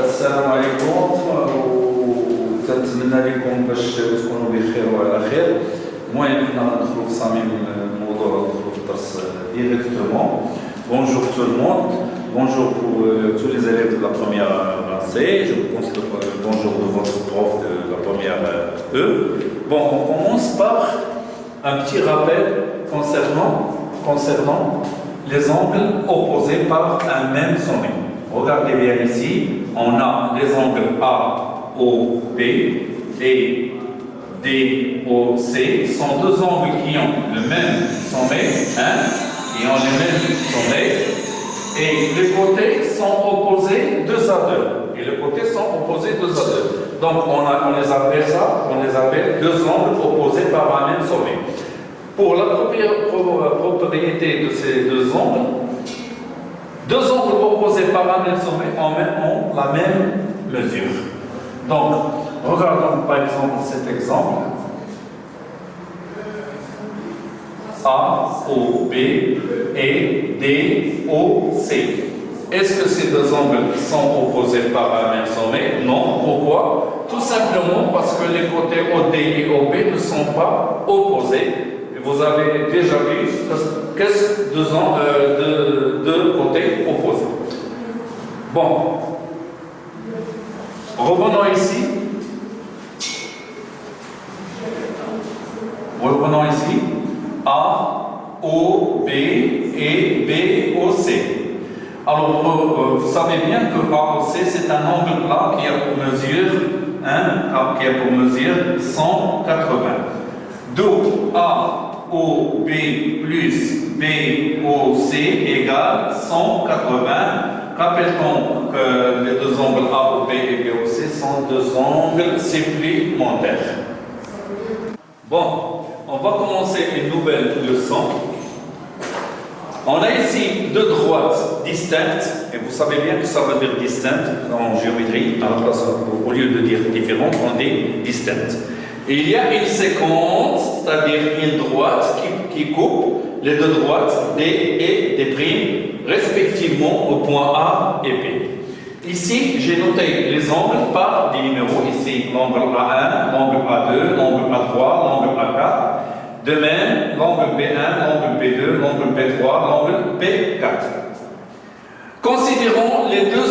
السلام عليكم وكنتمنى لكم باش تكونوا بخير وعلى خير. المهم حنا غندخلوا في صميم الموضوع وندخلوا في الدرس directement. Bonjour tout le monde, bonjour pour tous les élèves de la première C. Je vous pense le bonjour de votre prof de la première E. Bon, on commence par un petit rappel concernant les angles opposés par un même sommet. Regardez bien ici, on a les angles AOB et DOC. Ce sont deux angles qui ont le même sommet, qui ont le même sommet, et les côtés sont opposés 2 à 2. Et les côtés sont opposés 2 à 2. Donc on les appelle deux angles opposés par un même sommet. Pour la propriété de ces deux angles opposés par un même sommet ont la même mesure. Donc, regardons par exemple cet exemple. AOB et DOC. Est-ce que ces deux angles sont opposés par un même sommet? Non. Pourquoi? Tout simplement parce que les côtés OD et OB ne sont pas opposés. Vous avez déjà vu qu'est-ce que deux côtés opposés. Bon, revenons ici. A, O, B et B, O, C. Alors, vous savez bien que AOC, c'est un angle plat qui a pour mesure 180. Donc, AOB plus BOC égale 180. Rappelle-t-on que les deux angles AOB et BOC sont deux angles supplémentaires. Bon, on va commencer une nouvelle leçon. On a ici deux droites distinctes, et vous savez bien que ça veut dire distinctes en géométrie, à la place, au lieu de dire différentes, on dit distinctes. Et il y a une séquence, c'est-à-dire une droite qui coupe les deux droites D et D', respectivement au point A et B. Ici, j'ai noté les angles par des numéros. Ici, l'angle A1, l'angle A2, l'angle A3, l'angle A4. De même, l'angle B1, l'angle B2, l'angle B3, l'angle B4. Considérons les deux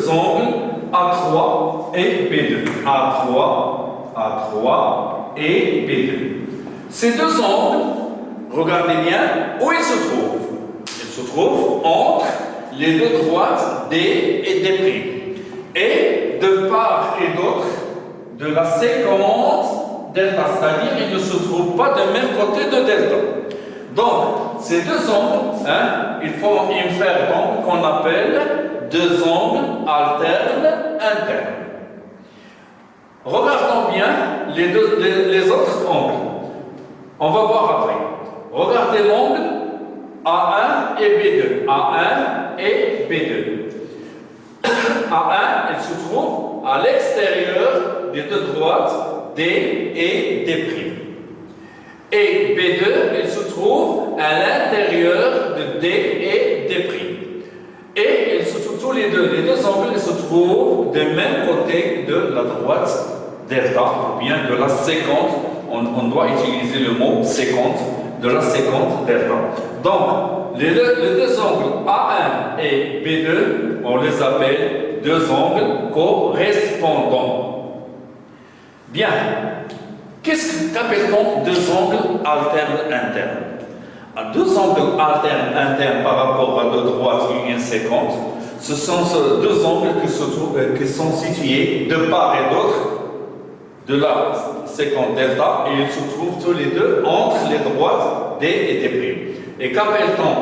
angles A3 et B2. A3 et B2. Ces deux angles, regardez bien où ils se trouvent. Ils se trouvent entre les deux droites D et D'. Et de part et d'autre de la séquence delta, c'est-à-dire ils ne se trouvent pas du même côté de delta. Donc, ces deux angles, il faut y faire donc qu'on appelle deux angles alternes internes. Regardons bien les autres angles. On va voir après. Regardez l'angle A1 et B2. A1 et B2. A1, il se trouve à l'extérieur des deux droites D et D'. Et B2, il se trouve à l'intérieur de D et D'. Et tous les deux angles ils se trouvent du même côté de la droite delta, ou bien de la séquente. On doit utiliser le mot séquente, de la séquente delta. Donc, les deux angles A1 et B2, on les appelle deux angles correspondants. Bien. Qu'appelle-t-on deux angles alternes internes? Deux angles alternes internes par rapport à deux droites et une séquente, ce sont deux angles qui sont situés de part et d'autre de la séquence delta, et ils se trouvent tous les deux entre les droites D et D'. Et qu'appelle-t-on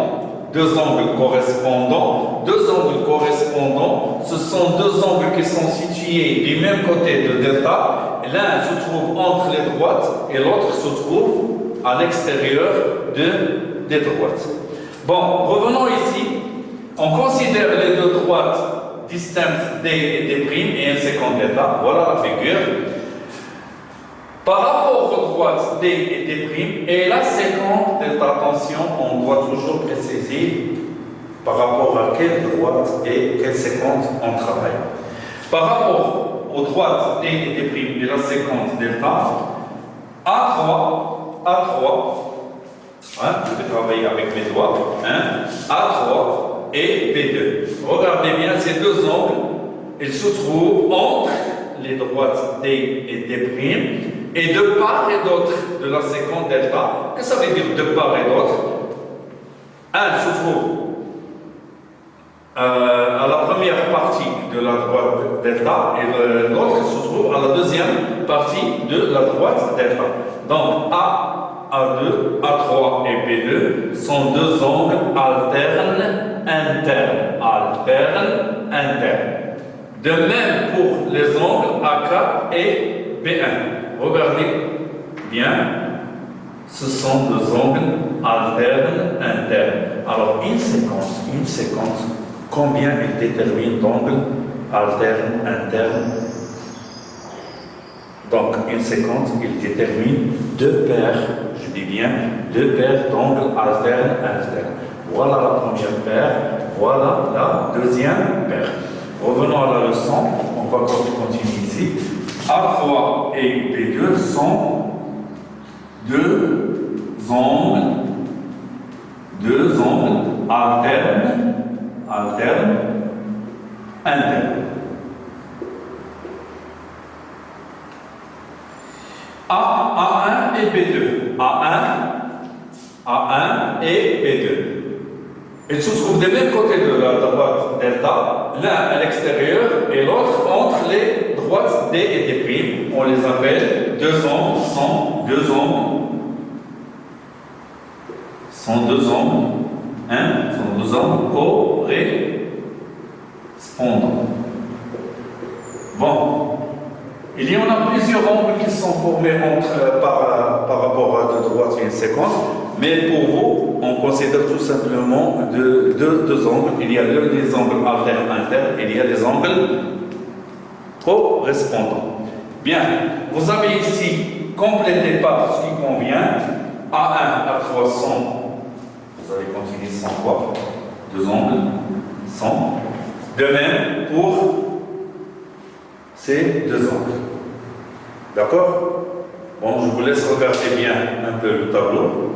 deux angles correspondants? Deux angles correspondants, ce sont deux angles qui sont situés du même côté de delta. L'un se trouve entre les droites et l'autre se trouve à l'extérieur des droites. Bon, revenons ici. On considère les deux droites distinctes D et D' et une séquence delta. Voilà la figure. Par rapport aux droites D et D' et la séquence delta, attention, on doit toujours préciser par rapport à quelle droite et quelle séquence on travaille. Par rapport aux droites D et D' et la séquence delta, A3, hein, je vais travailler avec mes doigts, hein, A3 et B2. Regardez bien ces deux angles, ils se trouvent entre les droites D et D', et de part et d'autre de la séquence delta. Qu'est-ce que ça veut dire de part et d'autre? Un se trouve à la première partie de la droite delta et l'autre se trouve à la deuxième partie de la droite delta. Donc A, A2, A3 et B2 sont deux angles alternes internes. De même pour les angles A4 et B1. Regardez bien, ce sont deux angles alternes internes. Alors une séquence, combien il détermine d'angles alternes internes? Donc une séquence, il détermine deux paires, je dis bien deux paires d'angles alternes internes. Voilà la première paire, voilà la deuxième paire. Revenons à la leçon, on va continuer ici. A3 et B2 sont deux angles alternes internes. A1 et B2. A1 et B2. Ils se trouvent des mêmes côtés de la droite delta, l'un à l'extérieur et l'autre entre les droites D et D'. On les appelle deux angles, sont deux angles correspondants. Bon. Il y en a plusieurs angles qui sont formés par rapport à deux droites et une séquence, mais pour vous, on considère tout simplement deux angles. Il y a les angles alternes internes, il y a les angles correspondants. Bien, vous avez ici complété par ce qui convient. A1, A3 sont, vous allez continuer sans quoi? Deux angles sont. De même pour ces deux angles. D'accord? Bon, je vous laisse regarder bien un peu le tableau.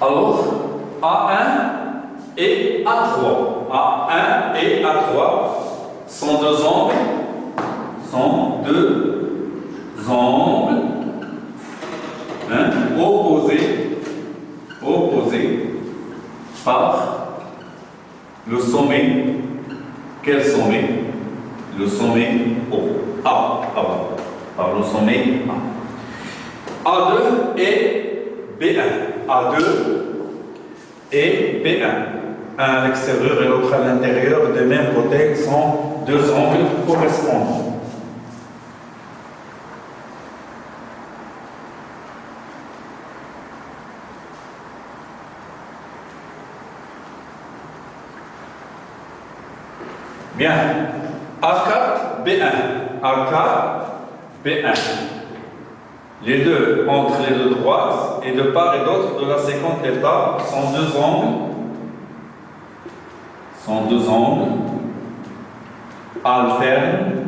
Alors, A1 et A3. A1 et A3 sont deux angles opposés par le sommet. Quel sommet? Le sommet O. Par le sommet A. A2 et B1. A2 et B1. Un à l'extérieur et l'autre à l'intérieur, de même côté, sont deux angles correspondants. Bien. A4, B1. A4, B1. Les deux entre les deux droites et de part et d'autre de la séquence delta sont deux angles alternes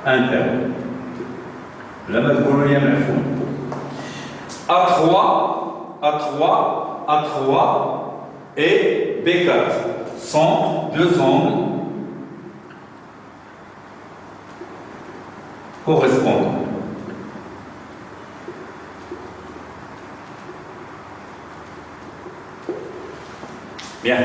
internes. لما تقولوا لي مفهوم. A3 et B4 sont deux angles correspondants. Bien.